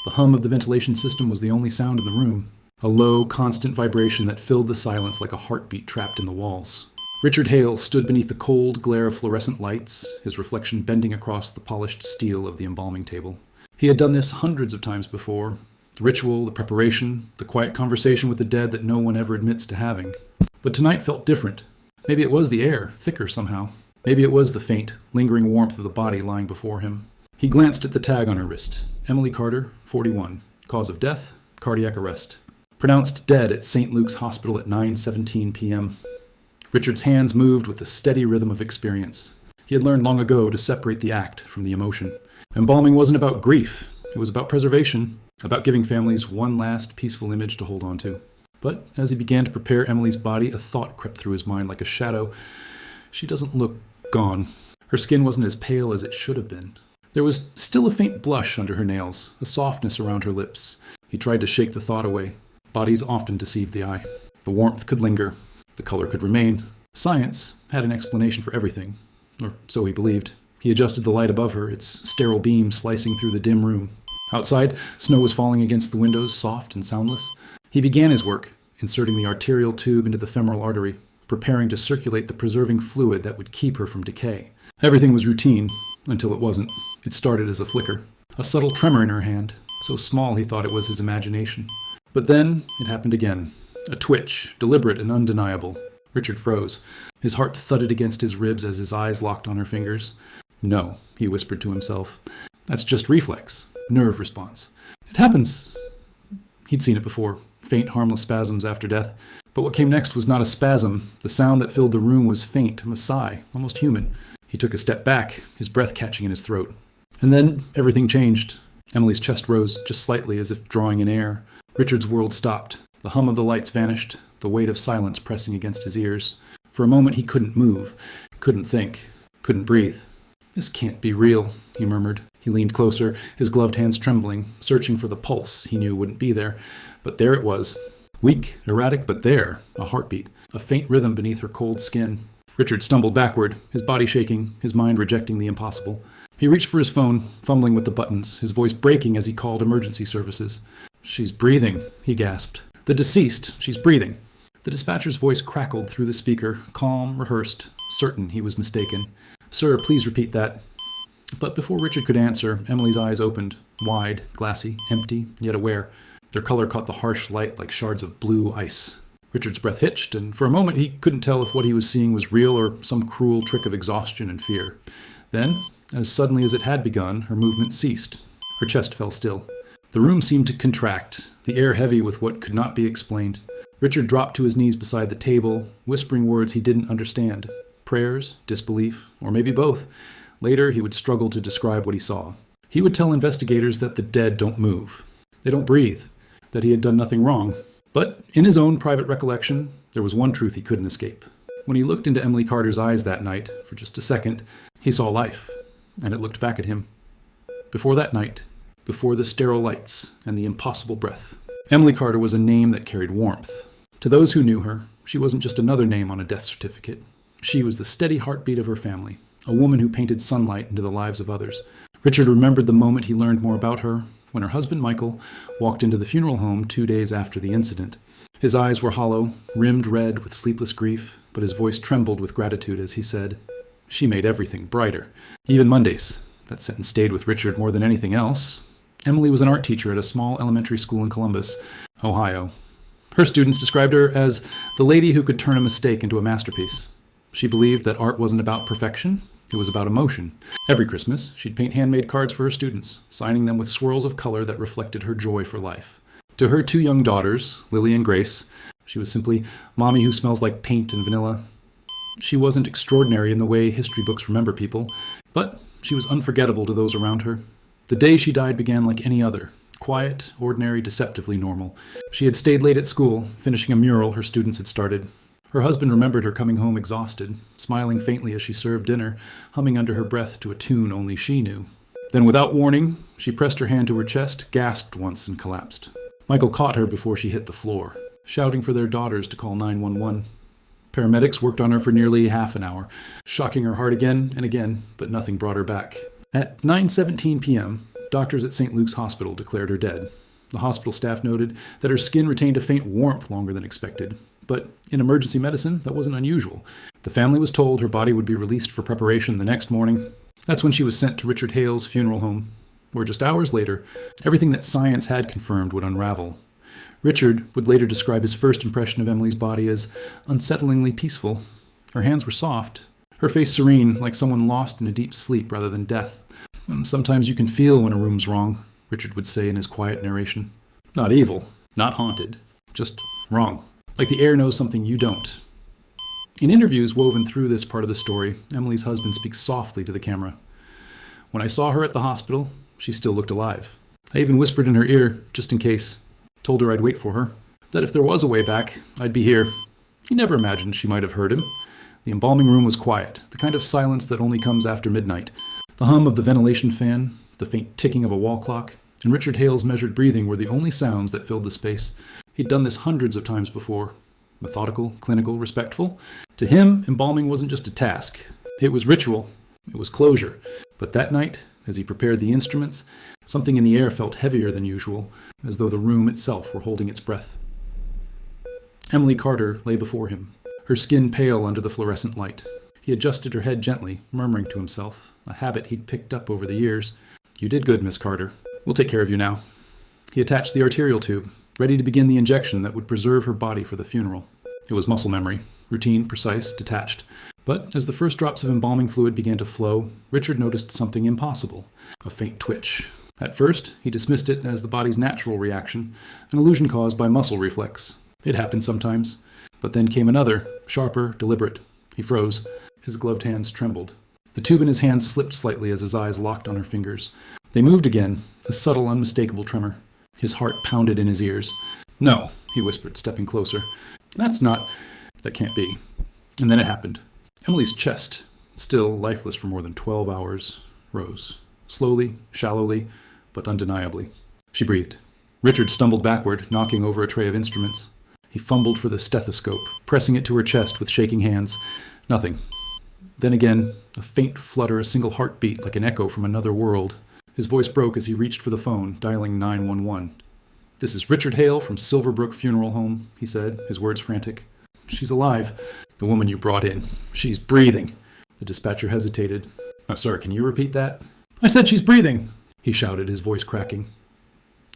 The hum of the ventilation system was the only sound in the room, a low, constant vibration that filled the silence like a heartbeat trapped in the walls. Richard Hale stood beneath the cold glare of fluorescent lights, his reflection bending across the polished steel of the embalming table. He had done this hundreds of times before. The ritual, the preparation, the quiet conversation with the dead that no one ever admits to having. But tonight felt different. Maybe it was the air, thicker somehow. Maybe it was the faint, lingering warmth of the body lying before him. He glanced at the tag on her wrist. Emily Carter, 41. Cause of death, cardiac arrest. Pronounced dead at St. Luke's Hospital at 9:17 p.m. Richard's hands moved with the steady rhythm of experience. He had learned long ago to separate the act from the emotion. Embalming wasn't about grief. It was about preservation, about giving families one last peaceful image to hold on to. But as he began to prepare Emily's body, a thought crept through his mind like a shadow. She doesn't look gone. Her skin wasn't as pale as it should have been. There was still a faint blush under her nails, a softness around her lips. He tried to shake the thought away. Bodies often deceive the eye. The warmth could linger. The color could remain. Science had an explanation for everything, or so he believed. He adjusted the light above her, its sterile beam slicing through the dim room. Outside, snow was falling against the windows, soft and soundless. He began his work, inserting the arterial tube into the femoral artery, preparing to circulate the preserving fluid that would keep her from decay. Everything was routine, until it wasn't. It started as a flicker, a subtle tremor in her hand, so small he thought it was his imagination. But then it happened again. A twitch, deliberate and undeniable. Richard froze. His heart thudded against his ribs as his eyes locked on her fingers. No, he whispered to himself. That's just reflex, nerve response. It happens. He'd seen it before, faint, harmless spasms after death. But what came next was not a spasm. The sound that filled the room was faint, a sigh, almost human. He took a step back, his breath catching in his throat. And then everything changed. Emily's chest rose just slightly as if drawing in air. Richard's world stopped. The hum of the lights vanished, the weight of silence pressing against his ears. For a moment he couldn't move, couldn't think, couldn't breathe. This can't be real, he murmured. He leaned closer, his gloved hands trembling, searching for the pulse he knew wouldn't be there. But there it was. Weak, erratic, but there. A heartbeat. A faint rhythm beneath her cold skin. Richard stumbled backward, his body shaking, his mind rejecting the impossible. He reached for his phone, fumbling with the buttons, his voice breaking as he called emergency services. She's breathing, he gasped. The deceased, she's breathing. The dispatcher's voice crackled through the speaker, calm, rehearsed, certain he was mistaken. Sir, please repeat that. But before Richard could answer, Emily's eyes opened, wide, glassy, empty, yet aware. Their color caught the harsh light like shards of blue ice. Richard's breath hitched, and for a moment he couldn't tell if what he was seeing was real or some cruel trick of exhaustion and fear. Then, as suddenly as it had begun, her movement ceased. Her chest fell still. The room seemed to contract, the air heavy with what could not be explained. Richard dropped to his knees beside the table, whispering words he didn't understand. Prayers, disbelief, or maybe both. Later, he would struggle to describe what he saw. He would tell investigators that the dead don't move. They don't breathe. That he had done nothing wrong. But in his own private recollection, there was one truth he couldn't escape. When he looked into Emily Carter's eyes that night, for just a second, he saw life, and it looked back at him. Before that night, before the sterile lights and the impossible breath, Emily Carter was a name that carried warmth. To those who knew her, she wasn't just another name on a death certificate. She was the steady heartbeat of her family, a woman who painted sunlight into the lives of others. Richard remembered the moment he learned more about her, when her husband Michael walked into the funeral home 2 days after the incident. His eyes were hollow, rimmed red with sleepless grief, but his voice trembled with gratitude as he said, "She made everything brighter. Even Mondays." That sentence stayed with Richard more than anything else. Emily was an art teacher at a small elementary school in Columbus, Ohio. Her students described her as the lady who could turn a mistake into a masterpiece. She believed that art wasn't about perfection, it was about emotion. Every Christmas, she'd paint handmade cards for her students, signing them with swirls of color that reflected her joy for life. To her 2 young daughters, Lily and Grace, she was simply Mommy who smells like paint and vanilla. She wasn't extraordinary in the way history books remember people, but she was unforgettable to those around her. The day she died began like any other, quiet, ordinary, deceptively normal. She had stayed late at school, finishing a mural her students had started. Her husband remembered her coming home exhausted, smiling faintly as she served dinner, humming under her breath to a tune only she knew. Then, without warning, she pressed her hand to her chest, gasped once, and collapsed. Michael caught her before she hit the floor, shouting for their daughters to call 911. Paramedics worked on her for nearly half an hour, shocking her heart again and again, but nothing brought her back. At 9:17 p.m., doctors at St. Luke's Hospital declared her dead. The hospital staff noted that her skin retained a faint warmth longer than expected, but in emergency medicine, that wasn't unusual. The family was told her body would be released for preparation the next morning. That's when she was sent to Richard Hale's funeral home, where just hours later, everything that science had confirmed would unravel. Richard would later describe his first impression of Emily's body as unsettlingly peaceful. Her hands were soft, her face serene, like someone lost in a deep sleep rather than death. Sometimes you can feel when a room's wrong, Richard would say in his quiet narration. Not evil, not haunted, just wrong. Like the air knows something you don't. In interviews woven through this part of the story, Emily's husband speaks softly to the camera. When I saw her at the hospital, she still looked alive. I even whispered in her ear, just in case. Told her I'd wait for her. That if there was a way back, I'd be here. He never imagined she might have heard him. The embalming room was quiet, the kind of silence that only comes after midnight. The hum of the ventilation fan, the faint ticking of a wall clock, and Richard Hale's measured breathing were the only sounds that filled the space. He'd done this hundreds of times before. Methodical, clinical, respectful. To him, embalming wasn't just a task. It was ritual. It was closure. But that night, as he prepared the instruments, something in the air felt heavier than usual, as though the room itself were holding its breath. Emily Carter lay before him, her skin pale under the fluorescent light. He adjusted her head gently, murmuring to himself, a habit he'd picked up over the years. You did good, Miss Carter. We'll take care of you now. He attached the arterial tube, ready to begin the injection that would preserve her body for the funeral. It was muscle memory, routine, precise, detached. But as the first drops of embalming fluid began to flow, Richard noticed something impossible, a faint twitch. At first, he dismissed it as the body's natural reaction, an illusion caused by muscle reflex. It happened sometimes. But then came another, sharper, deliberate. He froze. His gloved hands trembled. The tube in his hand slipped slightly as his eyes locked on her fingers. They moved again, a subtle, unmistakable tremor. His heart pounded in his ears. No, he whispered, stepping closer. That can't be. And then it happened. Emily's chest, still lifeless for more than 12 hours, rose. Slowly, shallowly, but undeniably. She breathed. Richard stumbled backward, knocking over a tray of instruments. He fumbled for the stethoscope, pressing it to her chest with shaking hands. Nothing. Then again, a faint flutter, a single heartbeat like an echo from another world. His voice broke as he reached for the phone, dialing 911. This is Richard Hale from Silverbrook Funeral Home, he said, his words frantic. She's alive. The woman you brought in. She's breathing. The dispatcher hesitated. Oh, sir, can you repeat that? I said she's breathing, he shouted, his voice cracking.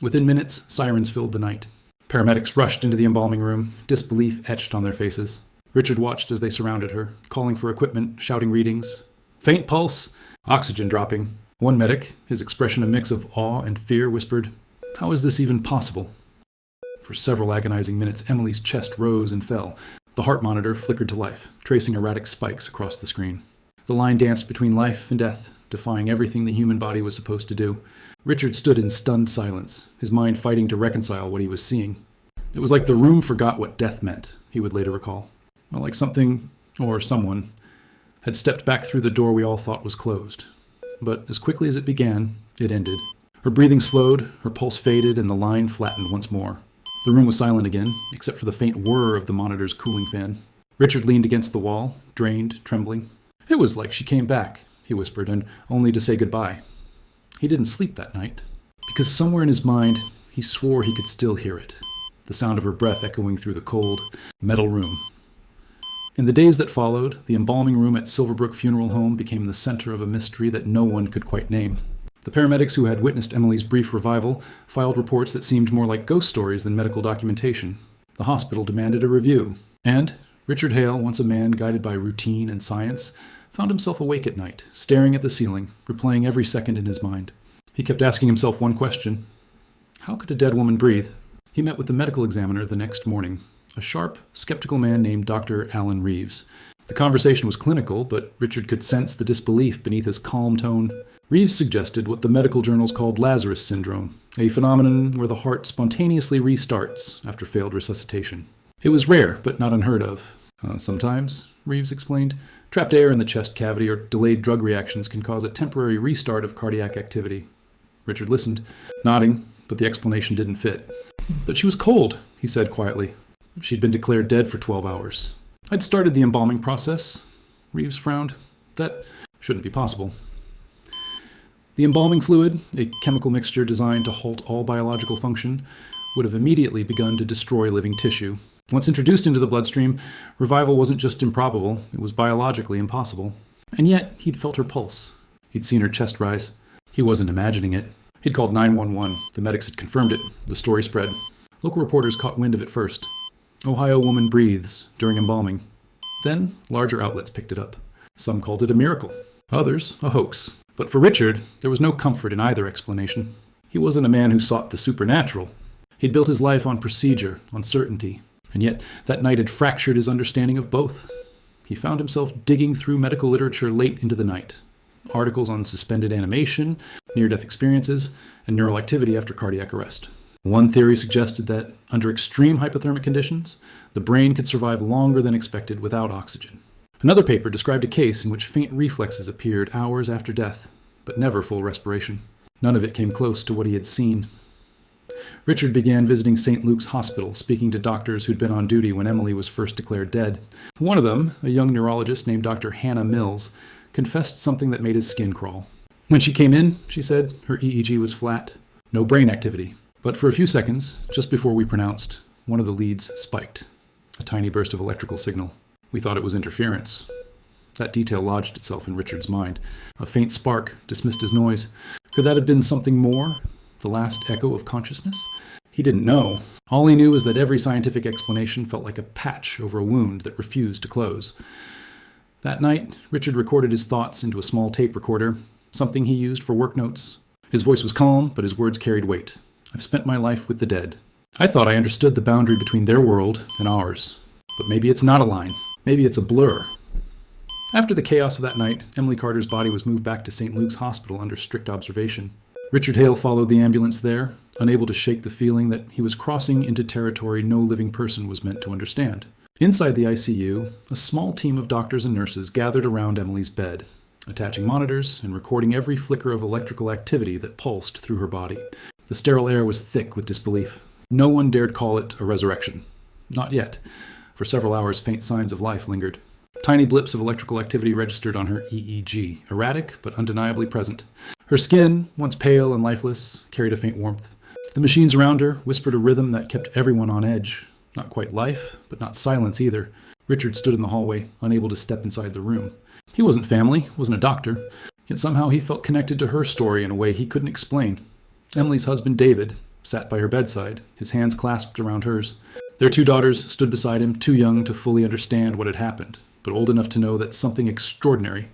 Within minutes, sirens filled the night. Paramedics rushed into the embalming room, disbelief etched on their faces. Richard watched as they surrounded her, calling for equipment, shouting readings. Faint pulse, oxygen dropping. One medic, his expression a mix of awe and fear, whispered, How is this even possible? For several agonizing minutes, Emily's chest rose and fell. The heart monitor flickered to life, tracing erratic spikes across the screen. The line danced between life and death, defying everything the human body was supposed to do. Richard stood in stunned silence, his mind fighting to reconcile what he was seeing. It was like the room forgot what death meant, he would later recall. Like something, or someone, had stepped back through the door we all thought was closed. But as quickly as it began, it ended. Her breathing slowed, her pulse faded, and the line flattened once more. The room was silent again, except for the faint whir of the monitor's cooling fan. Richard leaned against the wall, drained, trembling. It was like she came back, he whispered, and only to say goodbye. He didn't sleep that night, because somewhere in his mind, he swore he could still hear it. The sound of her breath echoing through the cold, metal room. In the days that followed, the embalming room at Silverbrook Funeral Home became the center of a mystery that no one could quite name. The paramedics who had witnessed Emily's brief revival filed reports that seemed more like ghost stories than medical documentation. The hospital demanded a review, and Richard Hale, once a man guided by routine and science, found himself awake at night, staring at the ceiling, replaying every second in his mind. He kept asking himself one question. How could a dead woman breathe? He met with the medical examiner the next morning, a sharp, skeptical man named Dr. Alan Reeves. The conversation was clinical, but Richard could sense the disbelief beneath his calm tone. Reeves suggested what the medical journals called Lazarus syndrome, a phenomenon where the heart spontaneously restarts after failed resuscitation. It was rare, but not unheard of. Sometimes, Reeves explained, trapped air in the chest cavity or delayed drug reactions can cause a temporary restart of cardiac activity. Richard listened, nodding, but the explanation didn't fit. But she was cold, he said quietly. She'd been declared dead for 12 hours. I'd started the embalming process. Reeves frowned. That shouldn't be possible. The embalming fluid, a chemical mixture designed to halt all biological function, would have immediately begun to destroy living tissue. Once introduced into the bloodstream, revival wasn't just improbable, it was biologically impossible. And yet, he'd felt her pulse. He'd seen her chest rise. He wasn't imagining it. He'd called 911. The medics had confirmed it. The story spread. Local reporters caught wind of it first. Ohio woman breathes during embalming. Then, larger outlets picked it up. Some called it a miracle. Others, a hoax. But for Richard, there was no comfort in either explanation. He wasn't a man who sought the supernatural. He'd built his life on procedure, on certainty. And yet, that night had fractured his understanding of both. He found himself digging through medical literature late into the night. Articles on suspended animation, near-death experiences, and neural activity after cardiac arrest. One theory suggested that, under extreme hypothermic conditions, the brain could survive longer than expected without oxygen. Another paper described a case in which faint reflexes appeared hours after death, but never full respiration. None of it came close to what he had seen. Richard began visiting St. Luke's Hospital, speaking to doctors who'd been on duty when Emily was first declared dead. One of them, a young neurologist named Dr. Hannah Mills, confessed something that made his skin crawl. When she came in, she said, her EEG was flat, no brain activity. But for a few seconds, just before we pronounced, one of the leads spiked. A tiny burst of electrical signal. We thought it was interference. That detail lodged itself in Richard's mind. A faint spark dismissed as noise. Could that have been something more? The last echo of consciousness? He didn't know. All he knew was that every scientific explanation felt like a patch over a wound that refused to close. That night, Richard recorded his thoughts into a small tape recorder, something he used for work notes. His voice was calm, but his words carried weight. I've spent my life with the dead. I thought I understood the boundary between their world and ours. But maybe it's not a line. Maybe it's a blur. After the chaos of that night, Emily Carter's body was moved back to St. Luke's Hospital under strict observation. Richard Hale followed the ambulance there, unable to shake the feeling that he was crossing into territory no living person was meant to understand. Inside the ICU, a small team of doctors and nurses gathered around Emily's bed, attaching monitors and recording every flicker of electrical activity that pulsed through her body. The sterile air was thick with disbelief. No one dared call it a resurrection. Not yet. For several hours, faint signs of life lingered. Tiny blips of electrical activity registered on her EEG, erratic but undeniably present. Her skin, once pale and lifeless, carried a faint warmth. The machines around her whispered a rhythm that kept everyone on edge. Not quite life, but not silence either. Richard stood in the hallway, unable to step inside the room. He wasn't family, wasn't a doctor, yet somehow he felt connected to her story in a way he couldn't explain. Emily's husband, David, sat by her bedside, his hands clasped around hers. Their 2 daughters stood beside him, too young to fully understand what had happened, but old enough to know that something extraordinary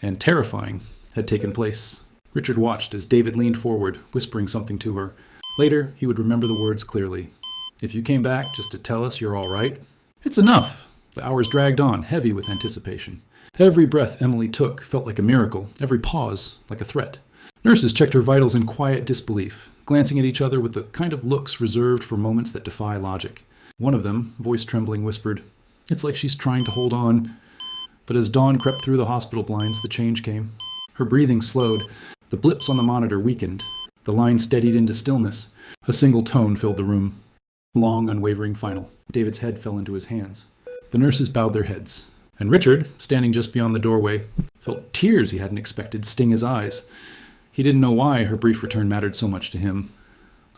and terrifying had taken place. Richard watched as David leaned forward, whispering something to her. Later, he would remember the words clearly. If you came back just to tell us you're all right, it's enough. The hours dragged on, heavy with anticipation. Every breath Emily took felt like a miracle, every pause like a threat. Nurses checked her vitals in quiet disbelief, glancing at each other with the kind of looks reserved for moments that defy logic. One of them, voice trembling, whispered, "It's like she's trying to hold on." But as dawn crept through the hospital blinds, the change came. Her breathing slowed. The blips on the monitor weakened. The line steadied into stillness. A single tone filled the room. Long, unwavering final. David's head fell into his hands. The nurses bowed their heads. And Richard, standing just beyond the doorway, felt tears he hadn't expected sting his eyes. He didn't know why her brief return mattered so much to him.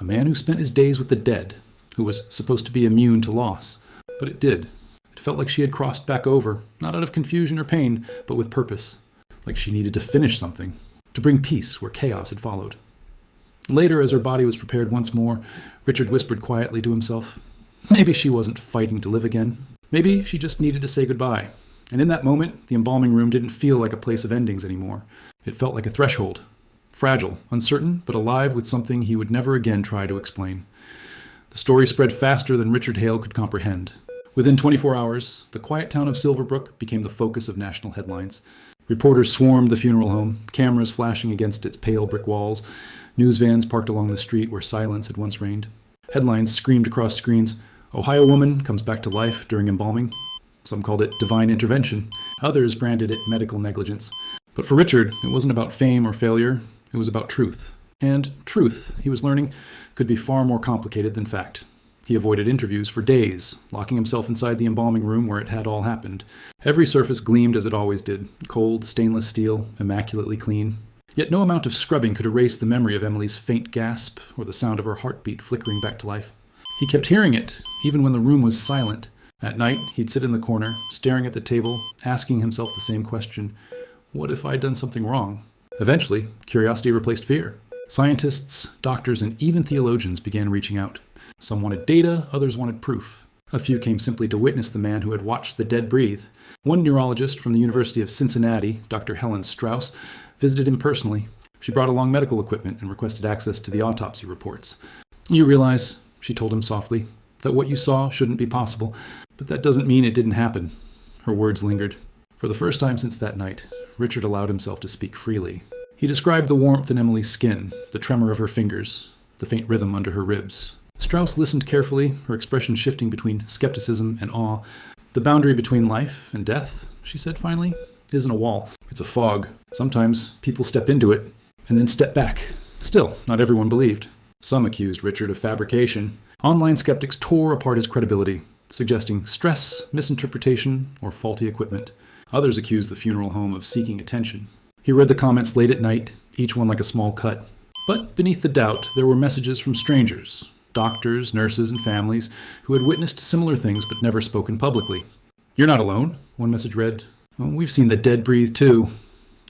A man who spent his days with the dead, who was supposed to be immune to loss. But it did. It felt like she had crossed back over, not out of confusion or pain, but with purpose. Like she needed to finish something, to bring peace where chaos had followed. Later, as her body was prepared once more, Richard whispered quietly to himself, maybe she wasn't fighting to live again. Maybe she just needed to say goodbye. And in that moment, the embalming room didn't feel like a place of endings anymore. It felt like a threshold. Fragile, uncertain, but alive with something he would never again try to explain. The story spread faster than Richard Hale could comprehend. Within 24 hours, the quiet town of Silverbrook became the focus of national headlines. Reporters swarmed the funeral home, cameras flashing against its pale brick walls, news vans parked along the street where silence had once reigned. Headlines screamed across screens, "Ohio woman comes back to life during embalming." Some called it divine intervention. Others branded it medical negligence. But for Richard, it wasn't about fame or failure. It was about truth. And truth, he was learning, could be far more complicated than fact. He avoided interviews for days, locking himself inside the embalming room where it had all happened. Every surface gleamed as it always did, cold, stainless steel, immaculately clean. Yet no amount of scrubbing could erase the memory of Emily's faint gasp or the sound of her heartbeat flickering back to life. He kept hearing it, even when the room was silent. At night, he'd sit in the corner, staring at the table, asking himself the same question: what if I'd done something wrong? Eventually, curiosity replaced fear. Scientists, doctors, and even theologians began reaching out. Some wanted data, others wanted proof. A few came simply to witness the man who had watched the dead breathe. One neurologist from the University of Cincinnati, Dr. Helen Strauss, visited him personally. She brought along medical equipment and requested access to the autopsy reports. "You realize," she told him softly, "that what you saw shouldn't be possible, but that doesn't mean it didn't happen." Her words lingered. For the first time since that night, Richard allowed himself to speak freely. He described the warmth in Emily's skin, the tremor of her fingers, the faint rhythm under her ribs. Strauss listened carefully, her expression shifting between skepticism and awe. "The boundary between life and death," she said finally, "isn't a wall. It's a fog. Sometimes people step into it and then step back. Still, not everyone believed. Some accused Richard of fabrication. Online skeptics tore apart his credibility, suggesting stress, misinterpretation, or faulty equipment. Others accused the funeral home of seeking attention. He read the comments late at night, each one like a small cut. But beneath the doubt, there were messages from strangers, doctors, nurses, and families who had witnessed similar things but never spoken publicly. "You're not alone," one message read. "Oh, we've seen the dead breathe too."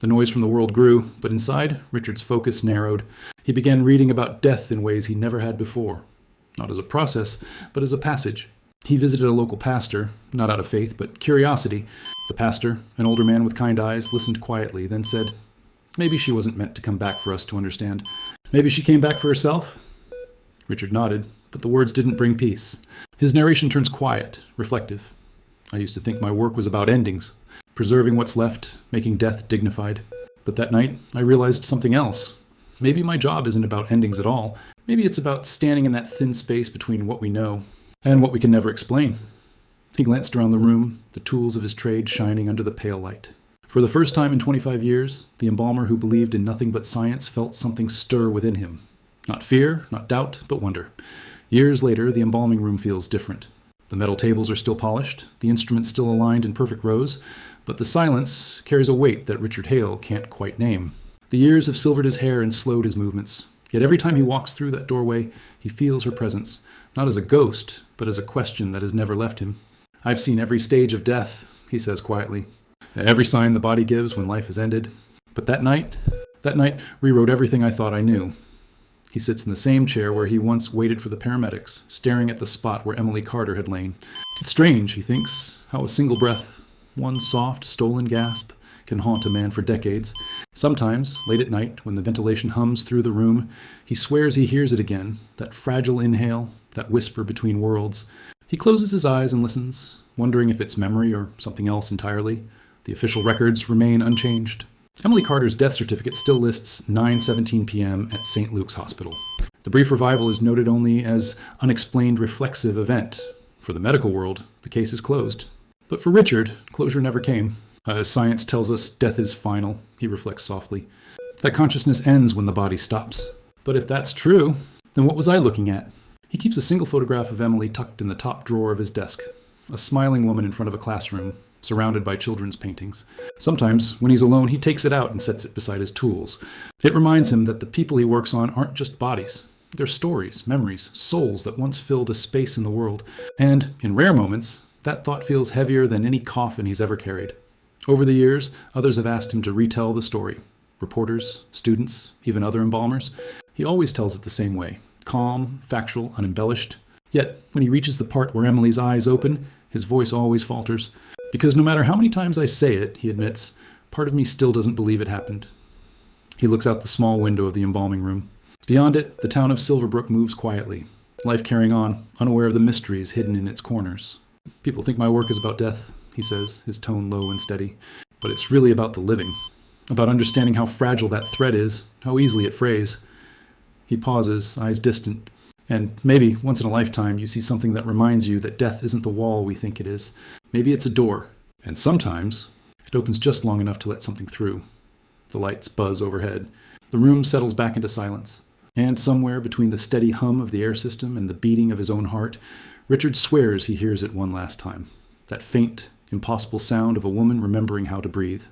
The noise from the world grew, but inside, Richard's focus narrowed. He began reading about death in ways he never had before. Not as a process, but as a passage. He visited a local pastor, not out of faith, but curiosity. The pastor, an older man with kind eyes, listened quietly, then said, "Maybe she wasn't meant to come back for us to understand. Maybe she came back for herself?" Richard nodded, but the words didn't bring peace. His narration turns quiet, reflective. "I used to think my work was about endings, preserving what's left, making death dignified. But that night, I realized something else. Maybe my job isn't about endings at all. Maybe it's about standing in that thin space between what we know and what we can never explain." He glanced around the room, the tools of his trade shining under the pale light. For the first time in 25 years, the embalmer who believed in nothing but science felt something stir within him. Not fear, not doubt, but wonder. Years later, the embalming room feels different. The metal tables are still polished, the instruments still aligned in perfect rows, but the silence carries a weight that Richard Hale can't quite name. The years have silvered his hair and slowed his movements. Yet every time he walks through that doorway, he feels her presence, not as a ghost, but as a question that has never left him. "I've seen every stage of death," he says quietly. "Every sign the body gives when life has ended. But that night rewrote everything I thought I knew." He sits in the same chair where he once waited for the paramedics, staring at the spot where Emily Carter had lain. It's strange, he thinks, how a single breath, one soft, stolen gasp, can haunt a man for decades. Sometimes, late at night, when the ventilation hums through the room, he swears he hears it again, that fragile inhale, that whisper between worlds. He closes his eyes and listens, wondering if it's memory or something else entirely. The official records remain unchanged. Emily Carter's death certificate still lists 9:17 p.m. at St. Luke's Hospital. The brief revival is noted only as unexplained reflexive event. For the medical world, the case is closed. But for Richard, closure never came. Science tells us death is final, he reflects softly. That consciousness ends when the body stops. But if that's true, then what was I looking at? He keeps a single photograph of Emily tucked in the top drawer of his desk. A smiling woman in front of a classroom, surrounded by children's paintings. Sometimes, when he's alone, he takes it out and sets it beside his tools. It reminds him that the people he works on aren't just bodies. They're stories, memories, souls that once filled a space in the world. And, in rare moments, that thought feels heavier than any coffin he's ever carried. Over the years, others have asked him to retell the story. Reporters, students, even other embalmers. He always tells it the same way. Calm, factual, unembellished. Yet, when he reaches the part where Emily's eyes open, his voice always falters. Because no matter how many times I say it, he admits, part of me still doesn't believe it happened. He looks out the small window of the embalming room. Beyond it, the town of Silverbrook moves quietly, life carrying on, unaware of the mysteries hidden in its corners. "People think my work is about death," he says, his tone low and steady. "But it's really about the living, about understanding how fragile that thread is, how easily it frays." He pauses, eyes distant. "And maybe, once in a lifetime, you see something that reminds you that death isn't the wall we think it is. Maybe it's a door. And sometimes, it opens just long enough to let something through." The lights buzz overhead. The room settles back into silence. And somewhere between the steady hum of the air system and the beating of his own heart, Richard swears he hears it one last time. That faint, impossible sound of a woman remembering how to breathe.